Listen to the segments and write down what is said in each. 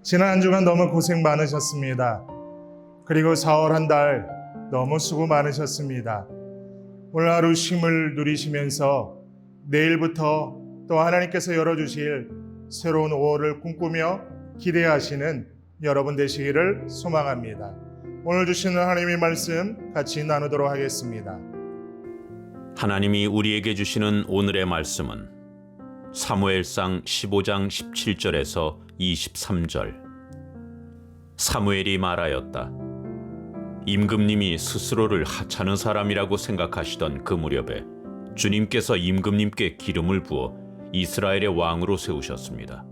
지난 한 주간 너무 고생 많으셨습니다. 그리고 4월 한 달 너무 수고 많으셨습니다. 오늘 하루 쉼을 누리시면서 내일부터 또 하나님께서 열어주실 새로운 5월을 꿈꾸며 기대하시는 여러분 되시기를 소망합니다. 오늘 주시는 하나님의 말씀 같이 나누도록 하겠습니다. 하나님이 우리에게 주시는 오늘의 말씀은 사무엘상 15장 17절에서 23절. 사무엘이 말하였다. 임금님이 스스로를 하찮은 사람이라고 생각하시던 그 무렵에 주님께서 임금님께 기름을 부어 이스라엘의 왕으로 세우셨습니다.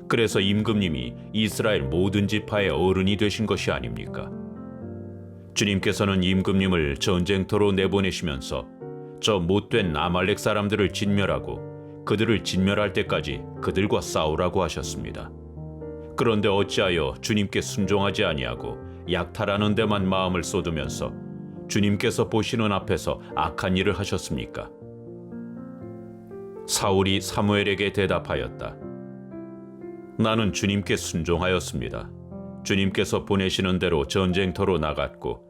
그래서 임금님이 이스라엘 모든 지파의 어른이 되신 것이 아닙니까? 주님께서는 임금님을 전쟁터로 내보내시면서 저 못된 아말렉 사람들을 진멸하고 그들을 진멸할 때까지 그들과 싸우라고 하셨습니다. 그런데 어찌하여 주님께 순종하지 아니하고 약탈하는 데만 마음을 쏟으면서 주님께서 보시는 앞에서 악한 일을 하셨습니까? 사울이 사무엘에게 대답하였다. 나는 주님께 순종하였습니다. 주님께서 보내시는 대로 전쟁터로 나갔고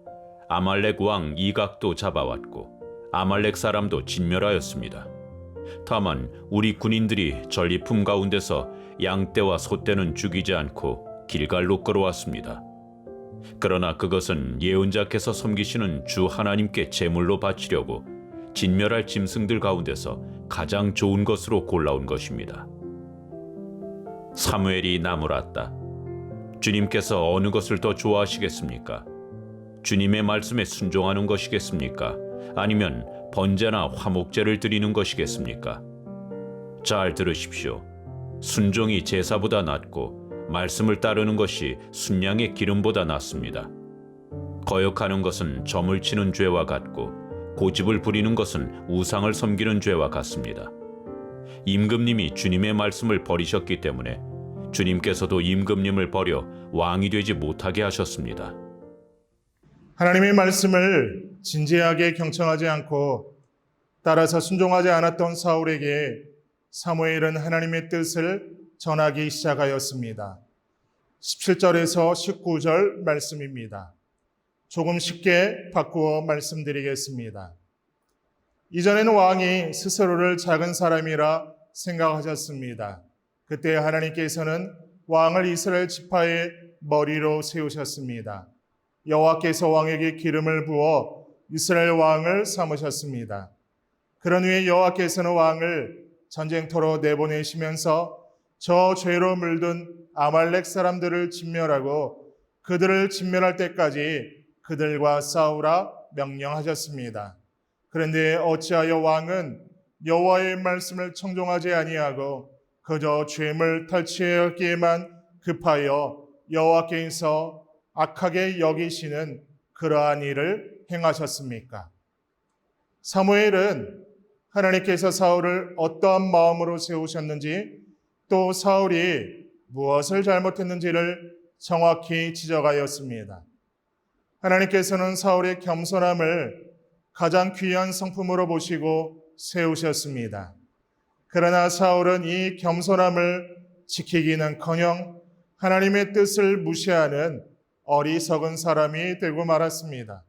아말렉 왕 이각도 잡아왔고 아말렉 사람도 진멸하였습니다. 다만 우리 군인들이 전리품 가운데서 양떼와 소떼는 죽이지 않고 길갈로 끌어왔습니다. 그러나 그것은 예언자께서 섬기시는 주 하나님께 제물로 바치려고 진멸할 짐승들 가운데서 가장 좋은 것으로 골라온 것입니다. 사무엘이 나무랐다. 주님께서 어느 것을 더 좋아하시겠습니까? 주님의 말씀에 순종하는 것이겠습니까? 아니면 번제나 화목제를 드리는 것이겠습니까? 잘 들으십시오. 순종이 제사보다 낫고 말씀을 따르는 것이 순양의 기름보다 낫습니다. 거역하는 것은 점을 치는 죄와 같고 고집을 부리는 것은 우상을 섬기는 죄와 같습니다. 임금님이 주님의 말씀을 버리셨기 때문에 주님께서도 임금님을 버려 왕이 되지 못하게 하셨습니다. 하나님의 말씀을 진지하게 경청하지 않고 따라서 순종하지 않았던 사울에게 사무엘은 하나님의 뜻을 전하기 시작하였습니다. 17절에서 19절 말씀입니다. 조금 쉽게 바꾸어 말씀드리겠습니다. 이전에는 왕이 스스로를 작은 사람이라 생각하셨습니다. 그때 하나님께서는 왕을 이스라엘 지파의 머리로 세우셨습니다. 여호와께서 왕에게 기름을 부어 이스라엘 왕을 삼으셨습니다. 그런 후에 여호와께서는 왕을 전쟁터로 내보내시면서 저 죄로 물든 아말렉 사람들을 진멸하고 그들을 진멸할 때까지 그들과 싸우라 명령하셨습니다. 그런데 어찌하여 왕은 여호와의 말씀을 청종하지 아니하고 그저 죄물 탈취하기에만 급하여 여호와께서 악하게 여기시는 그러한 일을 행하셨습니까? 사무엘은 하나님께서 사울을 어떠한 마음으로 세우셨는지 또 사울이 무엇을 잘못했는지를 정확히 지적하였습니다. 하나님께서는 사울의 겸손함을 가장 귀한 성품으로 보시고 세우셨습니다. 그러나 사울은 이 겸손함을 지키기는커녕 하나님의 뜻을 무시하는 어리석은 사람이 되고 말았습니다.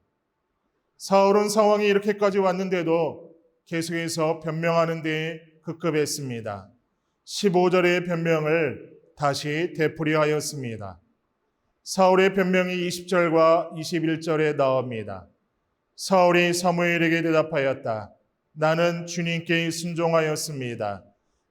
사울은 상황이 이렇게까지 왔는데도 계속해서 변명하는 데 급급했습니다. 15절의 변명을 다시 되풀이하였습니다. 사울의 변명이 20절과 21절에 나옵니다. 사울이 사무엘에게 대답하였다. 나는 주님께 순종하였습니다.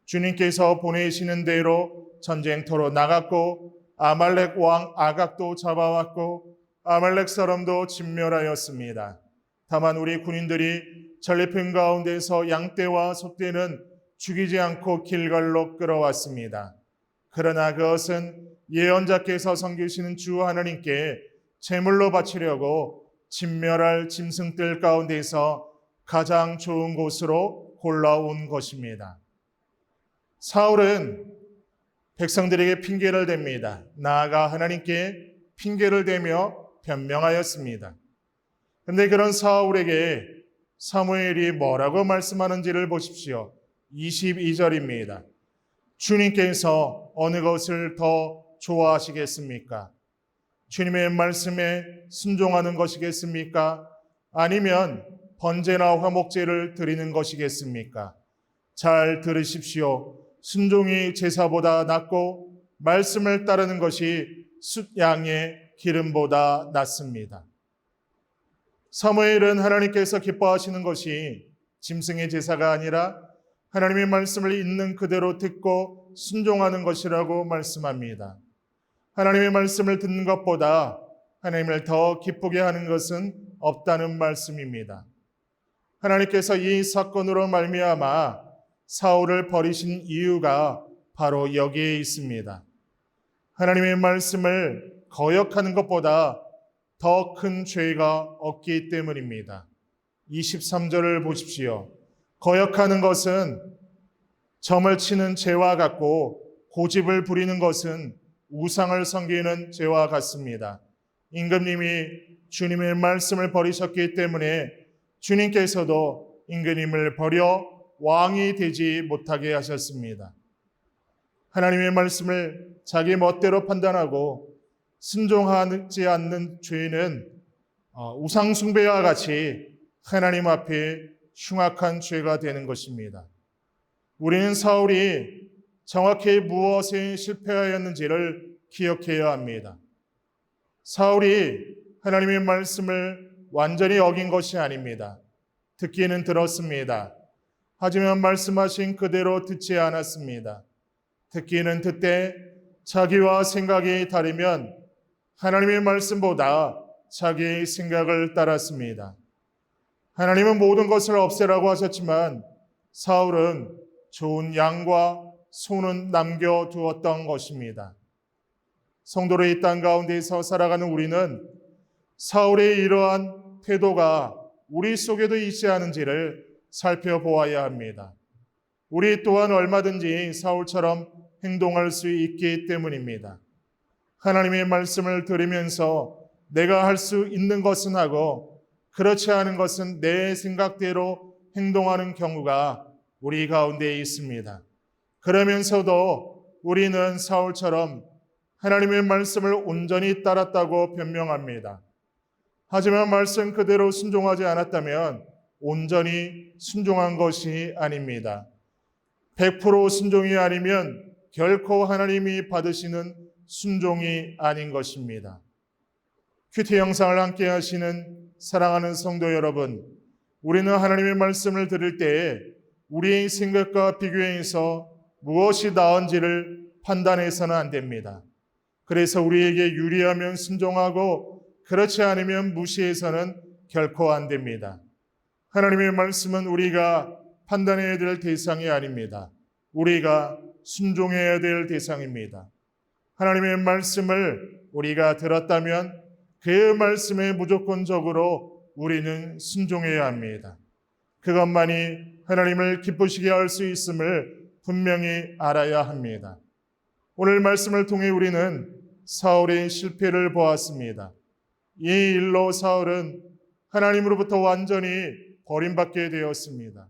주님께서 보내시는 대로 전쟁터로 나갔고 아말렉 왕 아각도 잡아왔고 아말렉 사람도 진멸하였습니다. 다만 우리 군인들이 전리품 가운데서 양떼와 소떼는 죽이지 않고 길갈로 끌어왔습니다. 그러나 그것은 예언자께서 섬기시는 주 하나님께 제물로 바치려고 진멸할 짐승들 가운데서 가장 좋은 곳으로 골라온 것입니다. 사울은 백성들에게 핑계를 댑니다. 나아가 하나님께 핑계를 대며 변명하였습니다. 그런데 그런 사울에게 사무엘이 뭐라고 말씀하는지를 보십시오. 22절입니다. 주님께서 어느 것을 더 좋아하시겠습니까? 주님의 말씀에 순종하는 것이겠습니까? 아니면 번제나 화목제를 드리는 것이겠습니까? 잘 들으십시오. 순종이 제사보다 낫고 말씀을 따르는 것이 숫양의 기름보다 낫습니다. 사무엘은 하나님께서 기뻐하시는 것이 짐승의 제사가 아니라 하나님의 말씀을 있는 그대로 듣고 순종하는 것이라고 말씀합니다. 하나님의 말씀을 듣는 것보다 하나님을 더 기쁘게 하는 것은 없다는 말씀입니다. 하나님께서 이 사건으로 말미암아 사울을 버리신 이유가 바로 여기에 있습니다. 하나님의 말씀을 거역하는 것보다 더 큰 죄가 없기 때문입니다. 23절을 보십시오. 거역하는 것은 점을 치는 죄와 같고 고집을 부리는 것은 우상을 섬기는 죄와 같습니다. 임금님이 주님의 말씀을 버리셨기 때문에 주님께서도 임금님을 버려 왕이 되지 못하게 하셨습니다. 하나님의 말씀을 자기 멋대로 판단하고 순종하지 않는 죄는 우상 숭배와 같이 하나님 앞에 흉악한 죄가 되는 것입니다. 우리는 사울이 정확히 무엇에 실패하였는지를 기억해야 합니다. 사울이 하나님의 말씀을 완전히 어긴 것이 아닙니다. 듣기는 들었습니다. 하지만 말씀하신 그대로 듣지 않았습니다. 듣기는 듣되 자기와 생각이 다르면 하나님의 말씀보다 자기의 생각을 따랐습니다. 하나님은 모든 것을 없애라고 하셨지만 사울은 좋은 양과 소는 남겨두었던 것입니다. 성도로 이 땅 가운데서 살아가는 우리는 사울의 이러한 태도가 우리 속에도 있지 않은지를 살펴보아야 합니다. 우리 또한 얼마든지 사울처럼 행동할 수 있기 때문입니다. 하나님의 말씀을 들으면서 내가 할 수 있는 것은 하고 그렇지 않은 것은 내 생각대로 행동하는 경우가 우리 가운데 있습니다. 그러면서도 우리는 사울처럼 하나님의 말씀을 온전히 따랐다고 변명합니다. 하지만 말씀 그대로 순종하지 않았다면 온전히 순종한 것이 아닙니다. 100% 순종이 아니면 결코 하나님이 받으시는 순종이 아닌 것입니다. 큐티 영상을 함께 하시는 사랑하는 성도 여러분, 우리는 하나님의 말씀을 들을 때 우리의 생각과 비교해서 무엇이 나은지를 판단해서는 안 됩니다. 그래서 우리에게 유리하면 순종하고 그렇지 않으면 무시해서는 결코 안 됩니다. 하나님의 말씀은 우리가 판단해야 될 대상이 아닙니다. 우리가 순종해야 될 대상입니다. 하나님의 말씀을 우리가 들었다면 그 말씀에 무조건적으로 우리는 순종해야 합니다. 그것만이 하나님을 기쁘시게 할 수 있음을 분명히 알아야 합니다. 오늘 말씀을 통해 우리는 사울의 실패를 보았습니다. 이 일로 사울은 하나님으로부터 완전히 버림받게 되었습니다.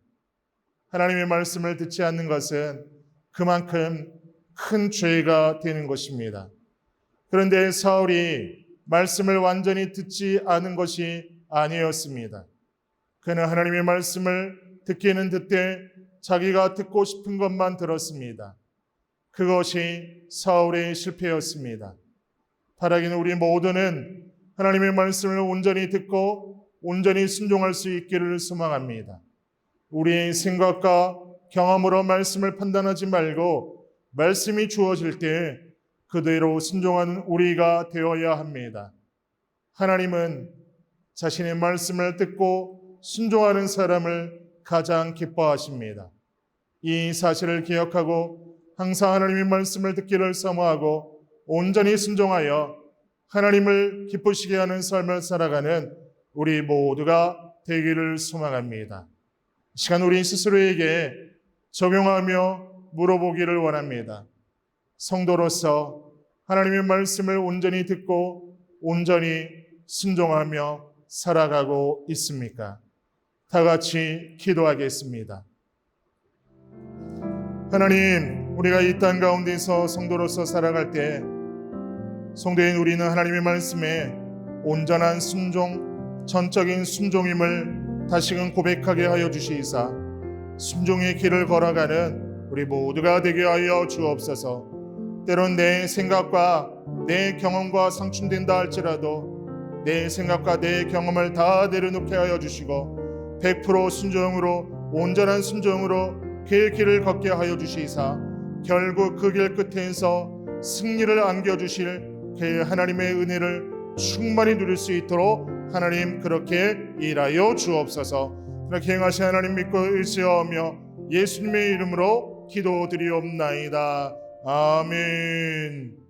하나님의 말씀을 듣지 않는 것은 그만큼 큰 죄가 되는 것입니다. 그런데 사울이 말씀을 완전히 듣지 않은 것이 아니었습니다. 그는 하나님의 말씀을 듣기는 듣되 자기가 듣고 싶은 것만 들었습니다. 그것이 사울의 실패였습니다. 바라기는 우리 모두는 하나님의 말씀을 온전히 듣고 온전히 순종할 수 있기를 소망합니다. 우리의 생각과 경험으로 말씀을 판단하지 말고 말씀이 주어질 때 그대로 순종하는 우리가 되어야 합니다. 하나님은 자신의 말씀을 듣고 순종하는 사람을 가장 기뻐하십니다. 이 사실을 기억하고 항상 하나님의 말씀을 듣기를 사모하고 온전히 순종하여 하나님을 기쁘시게 하는 삶을 살아가는 우리 모두가 되기를 소망합니다. 이 시간 우리 스스로에게 적용하며 물어보기를 원합니다. 성도로서 하나님의 말씀을 온전히 듣고 온전히 순종하며 살아가고 있습니까? 다 같이 기도하겠습니다. 하나님, 우리가 이 땅 가운데서 성도로서 살아갈 때 성도인 우리는 하나님의 말씀에 온전한 순종, 전적인 순종임을 다시금 고백하게 하여 주시이사 순종의 길을 걸어가는 우리 모두가 되게 하여 주옵소서. 때론 내 생각과 내 경험과 상충된다 할지라도 내 생각과 내 경험을 다 내려놓게 하여 주시고 100% 순종으로 온전한 순종으로 그 길을 걷게 하여 주시이사 결국 그 길 끝에서 승리를 안겨주실 그 하나님의 은혜를 충만히 누릴 수 있도록 하나님 그렇게 일하여 주옵소서. 그렇게 행하신 하나님 믿고 의지하며 예수님의 이름으로 기도드리옵나이다. 아멘.